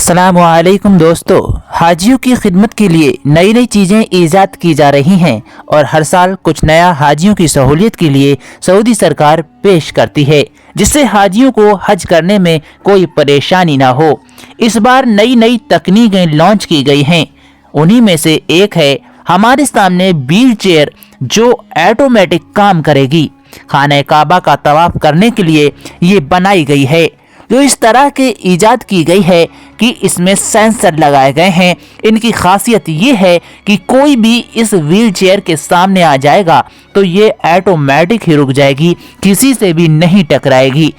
अस्सलाम वालेकुम दोस्तों, हाजियों की खिदमत के लिए नई नई चीज़ें ईजाद की जा रही हैं और हर साल कुछ नया हाजियों की सहूलियत के लिए सऊदी सरकार पेश करती है, जिससे हाजियों को हज करने में कोई परेशानी ना हो। इस बार नई नई तकनीकें लॉन्च की गई हैं। उन्हीं में से एक है हमारे सामने व्हील चेयर, जो ऑटोमेटिक काम करेगी। खाने काबा का तवाफ करने के लिए ये बनाई गई है, जो इस तरह के ईजाद की गई है कि इसमें सेंसर लगाए गए हैं। इनकी खासियत ये है कि कोई भी इस व्हील चेयर के सामने आ जाएगा तो ये ऑटोमेटिक ही रुक जाएगी, किसी से भी नहीं टकराएगी।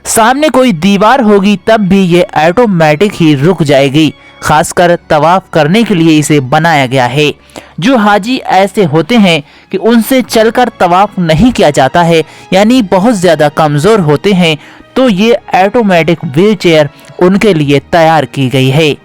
सामने कोई दीवार होगी तब भी ये ऑटोमेटिक ही रुक जाएगी। खासकर तवाफ करने के लिए इसे बनाया गया है। जो हाजी ऐसे होते हैं कि उनसे चलकर तवाफ नहीं किया जाता है, यानी बहुत ज़्यादा कमज़ोर होते हैं, तो ये ऑटोमेटिक व्हील चेयर उनके लिए तैयार की गई है।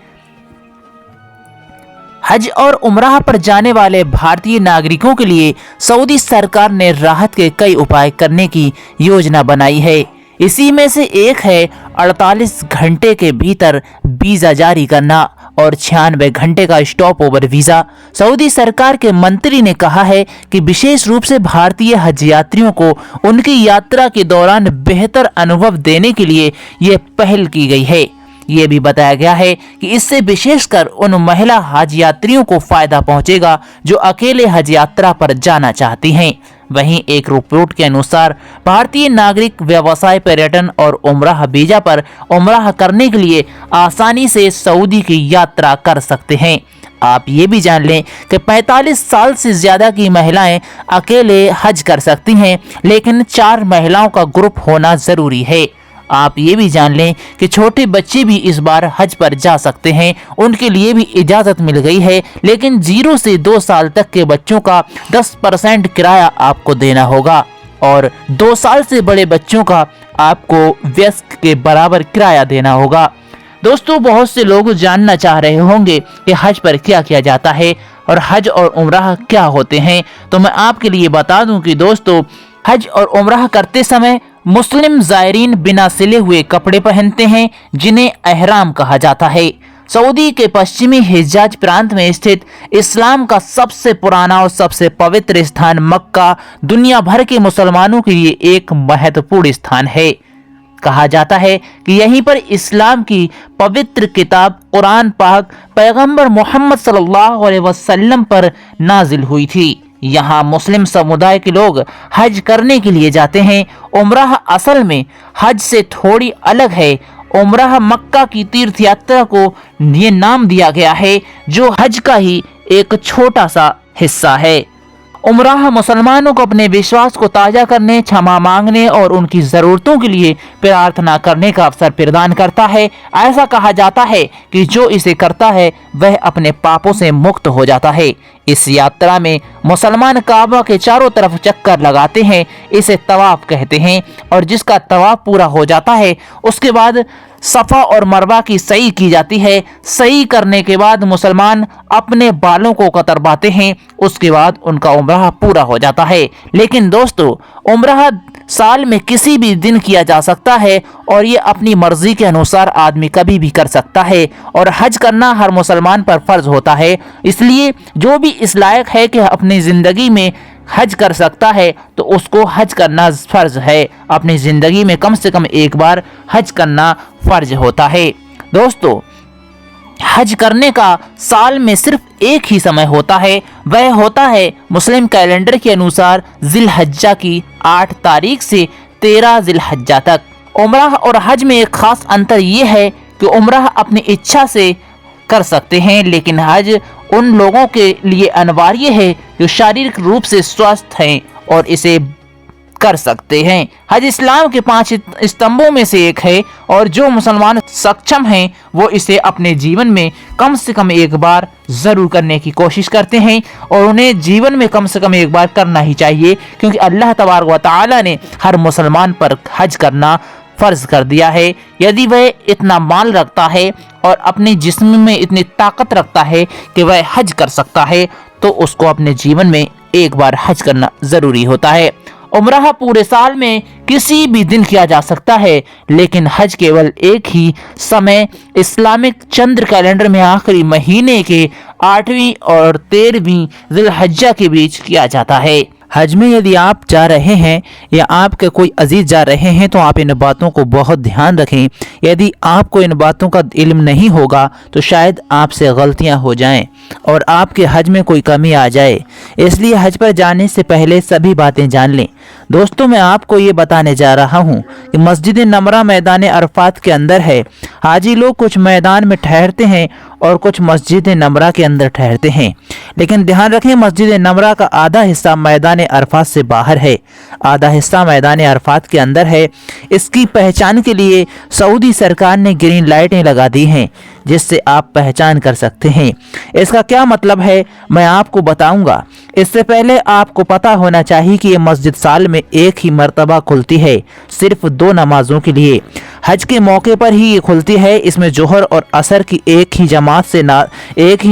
हज और उम्राह पर जाने वाले भारतीय नागरिकों के लिए सऊदी सरकार ने राहत के कई उपाय करने की योजना बनाई है। इसी में से एक है 48 घंटे के भीतर वीज़ा जारी करना और 96 घंटे का स्टॉप ओवर वीज़ा। सऊदी सरकार के मंत्री ने कहा है कि विशेष रूप से भारतीय हज यात्रियों को उनकी यात्रा के दौरान बेहतर अनुभव देने के लिए ये पहल की गई है। ये भी बताया गया है कि इससे विशेषकर उन महिला हज यात्रियों को फायदा पहुंचेगा जो अकेले हज यात्रा पर जाना चाहती हैं। वहीं एक रिपोर्ट के अनुसार भारतीय नागरिक व्यवसाय, पर्यटन और उम्राह वीजा पर उम्राह करने के लिए आसानी से सऊदी की यात्रा कर सकते हैं। आप ये भी जान लें कि 45 साल से ज़्यादा की महिलाएं अकेले हज कर सकती हैं, लेकिन 4 महिलाओं का ग्रुप होना ज़रूरी है। आप ये भी जान लें कि छोटे बच्चे भी इस बार हज पर जा सकते हैं, उनके लिए भी इजाज़त मिल गई है, लेकिन 0 से 2 साल तक के बच्चों का 10% किराया आपको देना होगा और 2 साल से बड़े बच्चों का आपको वयस्क के बराबर किराया देना होगा। दोस्तों, बहुत से लोग जानना चाह रहे होंगे कि हज पर क्या किया जाता है और हज और उम्राह क्या होते हैं, तो मैं आपके लिए बता दूं कि दोस्तों, हज और उम्राह करते समय मुस्लिम ज़ायरीन बिना सिले हुए कपड़े पहनते हैं, जिन्हें एहराम कहा जाता है। सऊदी के पश्चिमी हिजाज प्रांत में स्थित इस्लाम का सबसे पुराना और सबसे पवित्र स्थान मक्का दुनिया भर के मुसलमानों के लिए एक महत्वपूर्ण स्थान है। कहा जाता है कि यहीं पर इस्लाम की पवित्र किताब कुरान पाक पैगंबर मोहम्मद सल्लल्लाहु अलैहि वसल्लम पर नाजिल हुई थी। यहाँ मुस्लिम समुदाय के लोग हज करने के लिए जाते हैं। उम्राह असल में हज से थोड़ी अलग है। उम्राह मक्का की तीर्थ यात्रा को ये नाम दिया गया है, जो हज का ही एक छोटा सा हिस्सा है। उम्राह मुसलमानों को अपने विश्वास को ताज़ा करने, क्षमा मांगने और उनकी ज़रूरतों के लिए प्रार्थना करने का अवसर प्रदान करता है। ऐसा कहा जाता है कि जो इसे करता है वह अपने पापों से मुक्त हो जाता है। इस यात्रा में मुसलमान काबा के चारों तरफ चक्कर लगाते हैं, इसे तवाफ कहते हैं, और जिसका तवाफ पूरा हो जाता है उसके बाद सफ़ा और मरवा की सही की जाती है। सही करने के बाद मुसलमान अपने बालों को कतरवाते हैं, उसके बाद उनका उम्राह पूरा हो जाता है। लेकिन दोस्तों, उम्राह साल में किसी भी दिन किया जा सकता है और ये अपनी मर्जी के अनुसार आदमी कभी भी कर सकता है, और हज करना हर मुसलमान पर फर्ज होता है। इसलिए जो भी इस लायक है कि अपनी ज़िंदगी में हज कर सकता है तो उसको हज करना फर्ज है। अपनी ज़िंदगी में कम से कम एक बार हज करना फर्ज होता है। दोस्तों, हज करने का साल में सिर्फ एक ही समय होता है, वह होता है मुस्लिम कैलेंडर के अनुसार जिलहज्जा की 8 तारीख से 13 जिलहज्जा तक। उम्राह और हज में एक खास अंतर ये है कि उम्राह अपनी इच्छा से कर सकते हैं, लेकिन हज उन लोगों के लिए अनिवार्य है जो शारीरिक रूप से स्वस्थ हैं और इसे कर सकते हैं। हज इस्लाम के 5 स्तंभों में से एक है और जो मुसलमान सक्षम हैं वो इसे अपने जीवन में कम से कम एक बार ज़रूर करने की कोशिश करते हैं, और उन्हें जीवन में कम से कम एक बार करना ही चाहिए, क्योंकि अल्लाह तबारक व तआला ने हर मुसलमान पर हज करना फ़र्ज कर दिया है। यदि वह इतना माल रखता है और अपने जिस्म में इतनी ताकत रखता है कि वह हज कर सकता है, तो उसको अपने जीवन में एक बार हज करना ज़रूरी होता है। उम्रह पूरे साल में किसी भी दिन किया जा सकता है, लेकिन हज केवल एक ही समय इस्लामिक चंद्र कैलेंडर में आखिरी महीने के 8वीं और 13वीं ज़िलहज्जा के बीच किया जाता है। हज में यदि आप जा रहे हैं या आपके कोई अजीज जा रहे हैं तो आप इन बातों को बहुत ध्यान रखें। यदि आपको इन बातों का इल्म नहीं होगा तो शायद आपसे गलतियां हो जाएं और आपके हज में कोई कमी आ जाए, इसलिए हज पर जाने से पहले सभी बातें जान लें। दोस्तों, मैं आपको ये बताने जा रहा हूँ कि मस्जिद नमरा मैदान अरफात के अंदर है। हाजी लोग कुछ मैदान में ठहरते हैं और कुछ मस्जिद नमरा के अंदर ठहरते हैं, लेकिन ध्यान रखें मस्जिद नमरा का आधा हिस्सा मैदान अरफात से बाहर है, आधा हिस्सा मैदान अरफात के अंदर है। इसकी पहचान के लिए सऊदी सरकार ने ग्रीन लाइटें लगा दी हैं जिससे आप पहचान कर सकते हैं। इसका क्या मतलब है मैं आपको बताऊंगा। इससे पहले आपको पता होना चाहिए कि ये मस्जिद साल में एक ही मर्तबा खुलती है, सिर्फ 2 नमाजों के लिए। हज के मौके पर ही ये खुलती है। इसमें जोहर और असर की एक ही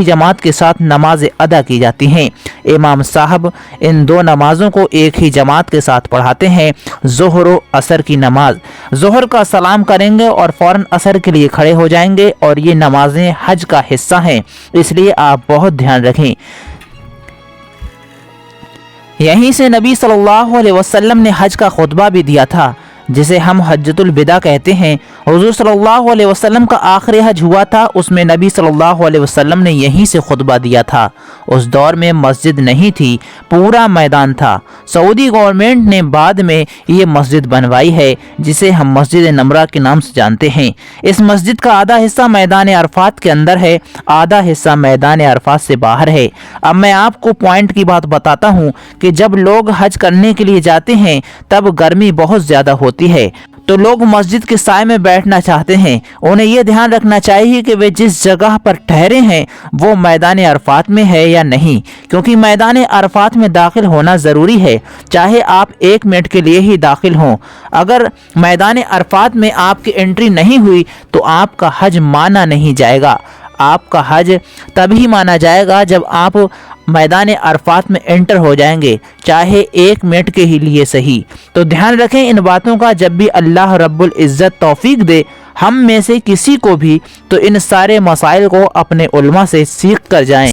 जमात के साथ नमाजें अदा की जाती हैं। इमाम साहब इन 2 नमाजों को एक ही जमात के साथ पढ़ाते हैं। जोहर और असर की नमाज, जोहर का सलाम करेंगे और फौरन असर के लिए खड़े हो जाएंगे और ये नमाजें हज का हिस्सा हैं, इसलिए आप बहुत ध्यान रखें। यहीं से नबी सल्लल्लाहु अलैहि वसल्लम ने हज का खुतबा भी दिया था, जिसे हम हज्जतुल विदा कहते हैं। हुजूर सल्लल्लाहु अलैहि वसल्लम का आखिरी हज हुआ था, उसमें नबी सल्लल्लाहु अलैहि वसल्लम ने यहीं से खुतबा दिया था। उस दौर में मस्जिद नहीं थी, पूरा मैदान था। सऊदी गवर्नमेंट ने बाद में ये मस्जिद बनवाई है, जिसे हम मस्जिद नमरा के नाम से जानते हैं। इस मस्जिद का आधा हिस्सा मैदान अरफात के अंदर है, आधा हिस्सा मैदान अरफात से बाहर है। अब मैं आपको पॉइंट की बात बताता हूँ कि जब लोग हज करने के लिए जाते हैं तब गर्मी बहुत ज़्यादा होती है, तो लोग मस्जिद के साए में बैठना चाहते हैं। उन्हें यह ध्यान रखना चाहिए कि वे जिस जगह पर ठहरे हैं वो मैदान अरफात में है या नहीं, क्योंकि मैदान अरफात में दाखिल होना ज़रूरी है, चाहे आप 1 मिनट के लिए ही दाखिल हों। अगर मैदान अरफात में आपकी एंट्री नहीं हुई तो आपका हज माना नहीं जाएगा। आपका हज तभी माना जाएगा जब आप मैदान अरफात में एंटर हो जाएंगे, चाहे 1 मिनट के ही लिए सही। तो ध्यान रखें इन बातों का। जब भी अल्लाह रब्बुल इज़्ज़त तौफीक दे हम में से किसी को भी, तो इन सारे मसाइल को अपने उलमा से सीख कर जाएं।